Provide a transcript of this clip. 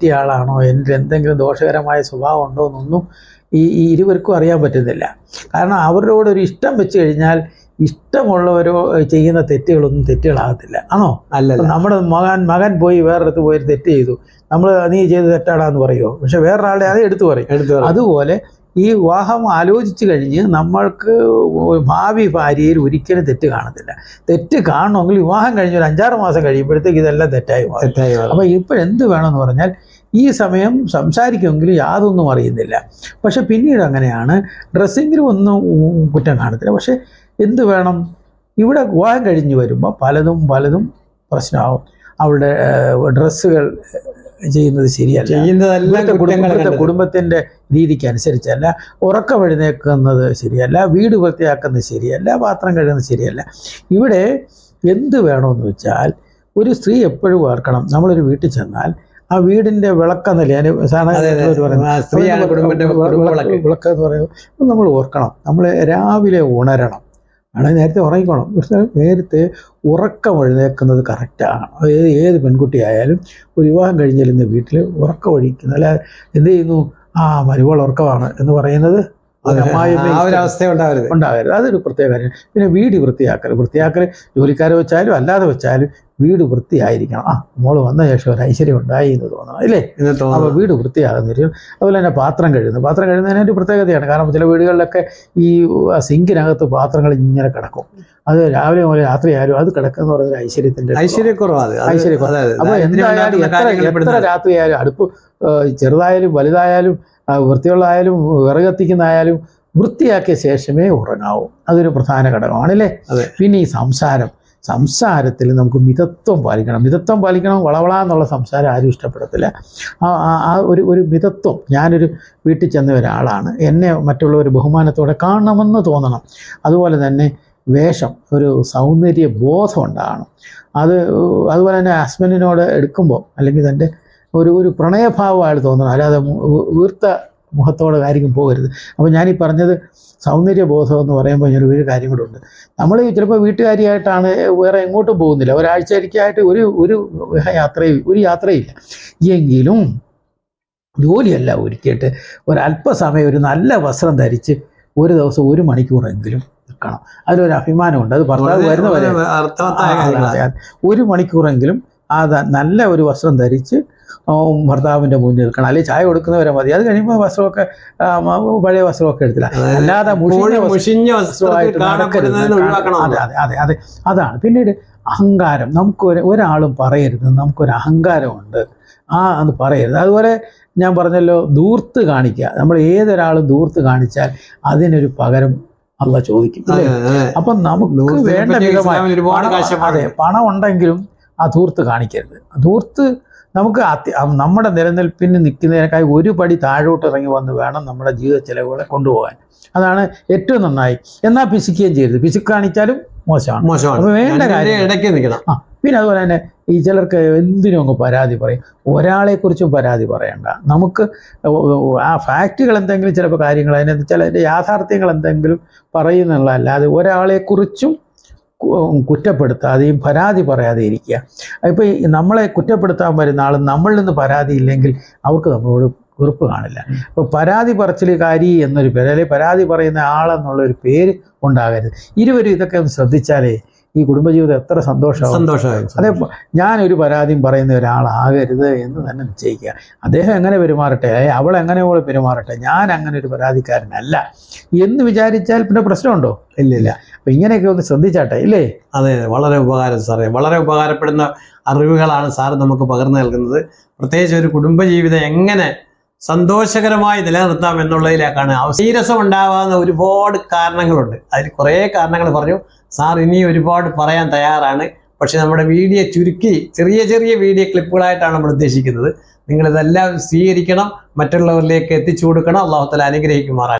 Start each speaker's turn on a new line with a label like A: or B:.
A: പറ്റിയ ആളാണോ, എൻ്റെ എന്തെങ്കിലും ദോഷകരമായ സ്വഭാവം ഉണ്ടോ എന്നൊന്നും ഈ ഇരുവർക്കും അറിയാൻ പറ്റുന്നില്ല. കാരണം അവരോട് ഒരു ഇഷ്ടം വെച്ച് കഴിഞ്ഞാൽ ഇഷ്ടമുള്ളവരോ ചെയ്യുന്ന തെറ്റുകളൊന്നും തെറ്റുകളാകത്തില്ല. ആണോ?
B: അല്ല,
A: നമ്മുടെ മകൻ പോയി വേറൊരിടത്ത് പോയി തെറ്റ് ചെയ്തു, നമ്മൾ നീ ചെയ്ത് തെറ്റാടാന്ന് പറയുമോ? പക്ഷെ വേറൊരാളുടെ അത് എടുത്തു പറയും. അതുപോലെ ഈ വിവാഹം ആലോചിച്ച് കഴിഞ്ഞ് നമ്മൾക്ക് ഭാവി ഭാര്യയിൽ ഒരിക്കലും തെറ്റ് കാണത്തില്ല. തെറ്റ് കാണണമെങ്കിൽ വിവാഹം കഴിഞ്ഞ് ഒരു 5-6 മാസം കഴിയുമ്പോഴത്തേക്ക് ഇതെല്ലാം തെറ്റായി മാറും. അപ്പോൾ ഇപ്പോഴെന്ത് വേണമെന്ന് പറഞ്ഞാൽ ഈ സമയം സംസാരിക്കുമെങ്കിലും യാതൊന്നും അറിയുന്നില്ല. പക്ഷെ പിന്നീട് അങ്ങനെയാണ്, ഡ്രസ്സിങ്ങിലും ഒന്നും കുറ്റം കാണത്തില്ല. പക്ഷെ എന്ത് വേണം, ഇവിടെ വിവാഹം കഴിഞ്ഞ് വരുമ്പോൾ പലതും പ്രശ്നമാവും. അവളുടെ ഡ്രസ്സുകൾ ചെയ്യുന്നത് ശരിയല്ല, കുടുംബത്തിൻ്റെ രീതിക്ക് അനുസരിച്ചല്ല, ഉറക്കം എഴുന്നേൽക്കുന്നത് ശരിയല്ല, വീട് വൃത്തിയാക്കുന്നത് ശരിയല്ല, പാത്രം കഴുകുന്നത് ശരിയല്ല. ഇവിടെ എന്ത് വേണമെന്ന് വെച്ചാൽ ഒരു സ്ത്രീ എപ്പോഴും ഓർക്കണം, നമ്മളൊരു വീട്ടിൽ ചെന്നാൽ ആ വീടിൻ്റെ വിളക്കെന്നല്ലേ വിളക്കെന്ന് പറയുമ്പോൾ നമ്മൾ ഓർക്കണം, നമ്മൾ രാവിലെ ഉണരണം, ആണെങ്കിൽ നേരത്തെ ഉറങ്ങിക്കോണം. പക്ഷേ നേരത്തെ ഉറക്കം എഴുന്നേൽക്കുന്നത് കറക്റ്റാണ്. ഏത് പെൺകുട്ടിയായാലും ഒരു വിവാഹം കഴിഞ്ഞിരുന്ന വീട്ടിൽ ഉറക്കം ഒഴിക്കുന്ന, അല്ല എന്ത് ചെയ്യുന്നു, മരുമകൾ ഉറക്കമാണ് എന്ന് പറയുന്നത്
B: അവസ്ഥ
A: ഉണ്ടാകരുത്. അതൊരു പ്രത്യേക കാര്യം. പിന്നെ വീട് വൃത്തിയാക്കൽ ജോലിക്കാരെ വെച്ചാലും അല്ലാതെ വെച്ചാലും വീട് വൃത്തിയായിരിക്കണം. മോള് വന്ന ശേഷം ഒരു ഐശ്വര്യം ഉണ്ടായി എന്ന് തോന്നണം, ഇല്ലേ? അപ്പോൾ വീട് വൃത്തിയാകുന്നില്ല. അതുപോലെ തന്നെ പാത്രം കഴുകുന്നതിന് ഒരു പ്രത്യേകതയാണ്. കാരണം ചില വീടുകളിലൊക്കെ ഈ സിങ്കിനകത്ത് പാത്രങ്ങൾ ഇങ്ങനെ കിടക്കും. അത് രാവിലെ മുതൽ രാത്രി ആയാലും അത് കിടക്കുന്ന പറയുന്നത് ഐശ്വര്യക്കുറവാണ്. അപ്പോൾ എന്തായാലും എത്ര രാത്രി ആയാലും അടുപ്പ് ചെറുതായാലും വലുതായാലും വൃത്തിയുള്ളതായാലും വിറകത്തിക്കുന്നതായാലും വൃത്തിയാക്കിയ ശേഷമേ ഉറങ്ങാവൂ. അതൊരു പ്രധാന ഘടകമാണല്ലേ. പിന്നെ ഈ സംസാരത്തിൽ നമുക്ക് മിതത്വം പാലിക്കണം. വളവളാന്നുള്ള സംസാരം ആരും ഇഷ്ടപ്പെടത്തില്ല. ഒരു മിതത്വം. ഞാനൊരു വീട്ടിൽ ചെന്ന ഒരാളാണ്, എന്നെ മറ്റുള്ളവർ ബഹുമാനത്തോടെ കാണണമെന്ന് തോന്നണം. അതുപോലെ തന്നെ വേഷം, ഒരു സൗന്ദര്യ ബോധം ഉണ്ടാകണം. അതുപോലെ തന്നെ ഹസ്ബൻഡിനോട് എടുക്കുമ്പോൾ അല്ലെങ്കിൽ തൻ്റെ ഒരു പ്രണയഭാവമായിട്ട് തോന്നണം, അല്ലാതെ വീർത്ത മുഖത്തോടെ ആയിരിക്കും പോകരുത്. അപ്പോൾ ഞാനീ പറഞ്ഞത് സൗന്ദര്യബോധം എന്ന് പറയുമ്പോൾ ഞാനൊരു കാര്യം കൂടെ ഉണ്ട്. നമ്മൾ ചിലപ്പോൾ വീട്ടുകാരിയായിട്ടാണ് വേറെ എങ്ങോട്ടും പോകുന്നില്ല, ഒരാഴ്ചയ്ക്കായിട്ട് ഒരു യാത്രയില്ല എങ്കിലും ജോലിയല്ല ഒരുക്കിയിട്ട് ഒരല്പസമയം ഒരു നല്ല വസ്ത്രം ധരിച്ച് ഒരു ദിവസം 1 മണിക്കൂറെങ്കിലും നിൽക്കണം. അതിലൊരു അഭിമാനമുണ്ട്. അത് ഭർത്താവ് വരുന്നവരെ 1 മണിക്കൂറെങ്കിലും നല്ല ഒരു വസ്ത്രം ധരിച്ച് ഭർത്താവിൻ്റെ മുന്നിൽ നിൽക്കണം. അല്ലെങ്കിൽ ചായ കൊടുക്കുന്നവരെ മതി. അത് കഴിയുമ്പോൾ വസ്ത്രമൊക്കെ പഴയ വസ്ത്രമൊക്കെ എടുത്തില്ല, അല്ലാതെ മുഷിഞ്ഞ വസ്ത്രമായിട്ട് അതെ. അതാണ്. പിന്നീട് അഹങ്കാരം. നമുക്ക് ഒരാളും പറയരുത്, നമുക്കൊരു അഹങ്കാരമുണ്ട്, അത് പറയരുത്. അതുപോലെ ഞാൻ പറഞ്ഞല്ലോ, ധൂർത്ത് കാണിക്കുക. നമ്മൾ ഏതൊരാളും ധൂർത്ത് കാണിച്ചാൽ അതിനൊരു പകരം അള്ളാഹ് ചോദിക്കും. അപ്പം നമുക്ക് വേണ്ട വിധമായ പണം ഉണ്ടെങ്കിലും ആ ധൂർത്ത് കാണിക്കരുത്. ധൂർത്ത് നമുക്ക് നമ്മുടെ നിലനിൽപ്പിന് നിൽക്കുന്നതിനേക്കാൾ 1 പടി താഴോട്ട് ഇറങ്ങി വന്ന് വേണം നമ്മുടെ ജീവിത ചെലവുകളെ കൊണ്ടുപോകാൻ. അതാണ് ഏറ്റവും നന്നായി. എന്നാൽ പിശുക്കുകയും ചെയ്യരുത്. പിശുക്ക് കാണിച്ചാലും മോശമാണ്. അപ്പോൾ വേണ്ട കാര്യം ഇടയ്ക്ക് നിൽക്കണം. പിന്നെ അതുപോലെ തന്നെ ഈ ചിലർക്ക് എന്തിനും അങ്ങ് പരാതി പറയും. ഒരാളെക്കുറിച്ചും പരാതി പറയണ്ട. നമുക്ക് ആ ഫാക്റ്റുകൾ എന്തെങ്കിലും ചിലപ്പോൾ കാര്യങ്ങൾ അതിൻ്റെ യാഥാർത്ഥ്യങ്ങൾ എന്തെങ്കിലും പറയുന്നുള്ള, അല്ലാതെ ഒരാളെക്കുറിച്ചും കുറ്റപ്പെടുത്താതെയും പരാതി പറയാതെ ഇരിക്കുക. ഇപ്പോൾ നമ്മളെ കുറ്റപ്പെടുത്താൻ വരുന്ന ആൾ നമ്മളിൽ നിന്ന് പരാതി ഇല്ലെങ്കിൽ അവർക്ക് നമ്മളോട് വെറുപ്പ് കാണില്ല. അപ്പോൾ പരാതി പറച്ചിലുകാരി എന്നൊരു പേര്, അല്ലെങ്കിൽ പരാതി പറയുന്ന ആളെന്നുള്ളൊരു പേര് ഉണ്ടാകരുത്. ഇരുവരും ഇതൊക്കെ ഒന്ന് ശ്രദ്ധിച്ചാലേ ഈ കുടുംബജീവിതം എത്ര സന്തോഷമായി. അതേ ഞാനൊരു പരാതിയും പറയുന്ന ഒരാളാകരുത് എന്ന് തന്നെ നിശ്ചയിക്കുക. അദ്ദേഹം എങ്ങനെ പെരുമാറട്ടെ, അവൾ എങ്ങനെ പെരുമാറട്ടെ, ഞാൻ അങ്ങനെ ഒരു പരാതിക്കാരനല്ല എന്ന് വിചാരിച്ചാൽ പിന്നെ പ്രശ്നമുണ്ടോ? ഇല്ല. അപ്പം ഇങ്ങനെയൊക്കെ ഒന്ന് ശ്രദ്ധിച്ചാട്ടെ, ഇല്ലേ?
B: അതെ, വളരെ ഉപകാരം സാറേ. വളരെ ഉപകാരപ്പെടുന്ന അറിവുകളാണ് സാറ് നമുക്ക് പകർന്നു നൽകുന്നത്. പ്രത്യേകിച്ച് ഒരു കുടുംബജീവിതം എങ്ങനെ സന്തോഷകരമായി നിലനിർത്താം എന്നുള്ളതിലേക്കാണ്. നീരസം ഉണ്ടാകാവുന്ന ഒരുപാട് കാരണങ്ങളുണ്ട്. അതിൽ കുറേ കാരണങ്ങൾ പറഞ്ഞു സാർ. ഇനി ഒരുപാട് പറയാൻ തയ്യാറാണ്. പക്ഷെ നമ്മുടെ വീഡിയോ ചുരുക്കി ചെറിയ വീഡിയോ ക്ലിപ്പുകളായിട്ടാണ് നമ്മൾ ഉദ്ദേശിക്കുന്നത്. നിങ്ങളിതെല്ലാം സ്വീകരിക്കണം, മറ്റുള്ളവരിലേക്ക് എത്തിച്ചു കൊടുക്കണം. അല്ലാഹു തആല അനുഗ്രഹിക്കുമാറാകട്ടെ.